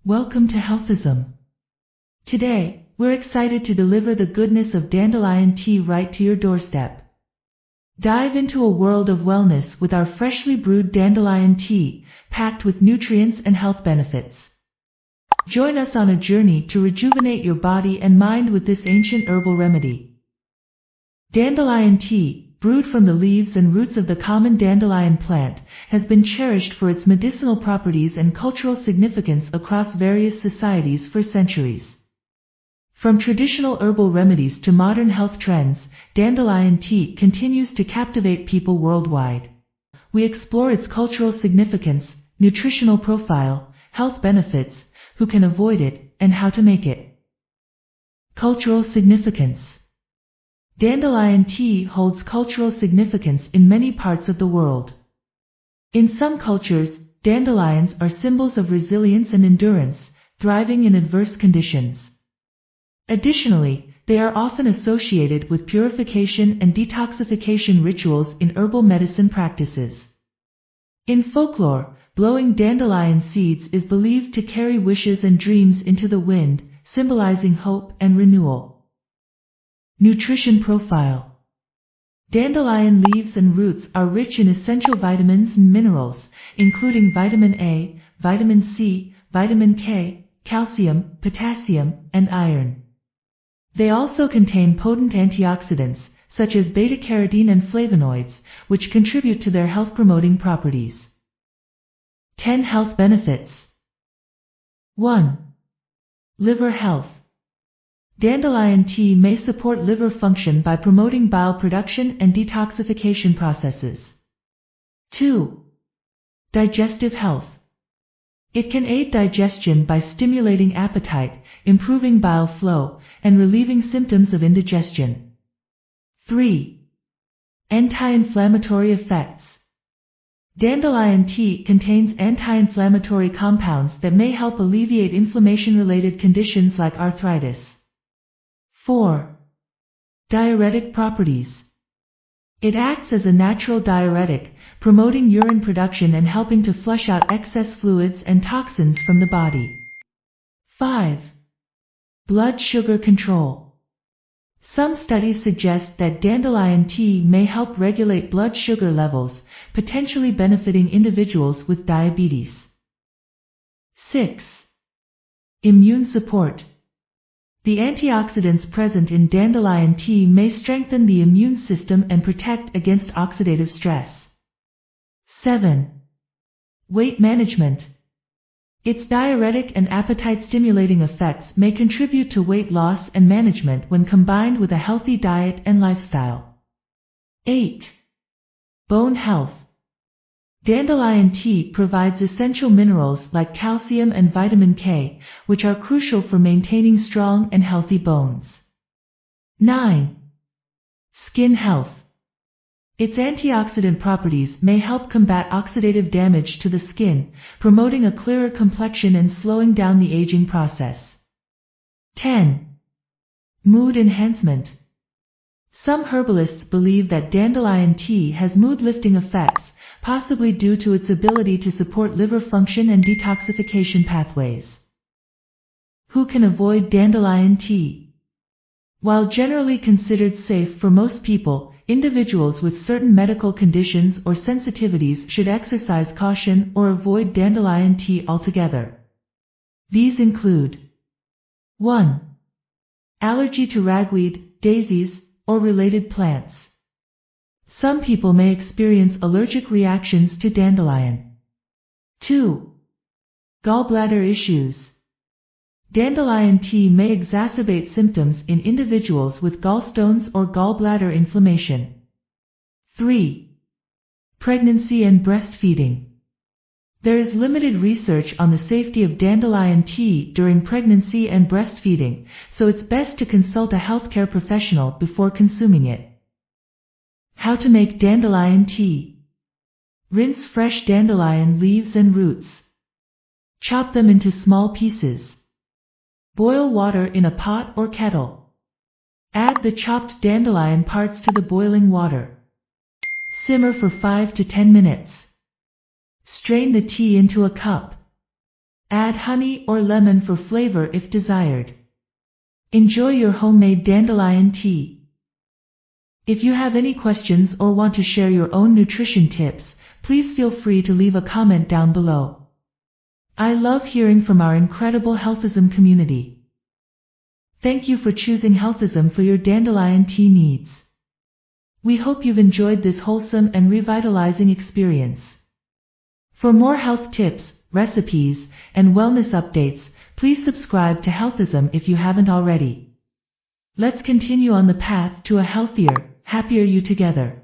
Welcome to Healthism. Today, we're excited to deliver the goodness of dandelion tea right to your doorstep. Dive into a world of wellness with our freshly brewed dandelion tea, packed with nutrients and health benefits. Join us on a journey to rejuvenate your body and mind with this ancient herbal remedy. Dandelion tea, brewed from the leaves and roots of the common dandelion plant, has been cherished for its medicinal properties and cultural significance across various societies for centuries. From traditional herbal remedies to modern health trends, dandelion tea continues to captivate people worldwide. We explore its cultural significance, nutritional profile, health benefits, who can avoid it, and how to make it. Cultural significance. Dandelion tea holds cultural significance in many parts of the world. In some cultures, dandelions are symbols of resilience and endurance, thriving in adverse conditions. Additionally, they are often associated with purification and detoxification rituals in herbal medicine practices. In folklore, blowing dandelion seeds is believed to carry wishes and dreams into the wind, symbolizing hope and renewal. Nutrition profile. Dandelion leaves and roots are rich in essential vitamins and minerals, including vitamin A, vitamin C, vitamin K, calcium, potassium, and iron. They also contain potent antioxidants, such as beta-carotene and flavonoids, which contribute to their health-promoting properties. 10 health benefits. 1. Liver health. Dandelion tea may support liver function by promoting bile production and detoxification processes. 2. Digestive health. It can aid digestion by stimulating appetite, improving bile flow, and relieving symptoms of indigestion. 3. Anti-inflammatory effects. Dandelion tea contains anti-inflammatory compounds that may help alleviate inflammation-related conditions like arthritis. 4. Diuretic properties. It acts as a natural diuretic, promoting urine production and helping to flush out excess fluids and toxins from the body. 5. Blood sugar control. Some studies suggest that dandelion tea may help regulate blood sugar levels, potentially benefiting individuals with diabetes. 6. Immune support. The antioxidants present in dandelion tea may strengthen the immune system and protect against oxidative stress. 7. Weight management. Its diuretic and appetite-stimulating effects may contribute to weight loss and management when combined with a healthy diet and lifestyle. 8. Bone health. Dandelion tea provides essential minerals like calcium and vitamin K, which are crucial for maintaining strong and healthy bones. 9. Skin health. Its antioxidant properties may help combat oxidative damage to the skin, promoting a clearer complexion and slowing down the aging process. 10. Mood enhancement. Some herbalists believe that dandelion tea has mood-lifting effects, possibly due to its ability to support liver function and detoxification pathways. Who can avoid dandelion tea? While generally considered safe for most people, individuals with certain medical conditions or sensitivities should exercise caution or avoid dandelion tea altogether. These include 1. Allergy to ragweed, daisies, or related plants. Some people may experience allergic reactions to dandelion. 2. Gallbladder issues. Dandelion tea may exacerbate symptoms in individuals with gallstones or gallbladder inflammation. 3. Pregnancy and breastfeeding. There is limited research on the safety of dandelion tea during pregnancy and breastfeeding, so it's best to consult a healthcare professional before consuming it. How to make dandelion tea. Rinse fresh dandelion leaves and roots. Chop them into small pieces. Boil water in a pot or kettle. Add the chopped dandelion parts to the boiling water. Simmer for 5 to 10 minutes. Strain the tea into a cup. Add honey or lemon for flavor if desired. Enjoy your homemade dandelion tea. If you have any questions or want to share your own nutrition tips, please feel free to leave a comment down below. I love hearing from our incredible Healthism community. Thank you for choosing Healthism for your dandelion tea needs. We hope you've enjoyed this wholesome and revitalizing experience. For more health tips, recipes, and wellness updates, please subscribe to Healthism if you haven't already. Let's continue on the path to a healthier, happier you together.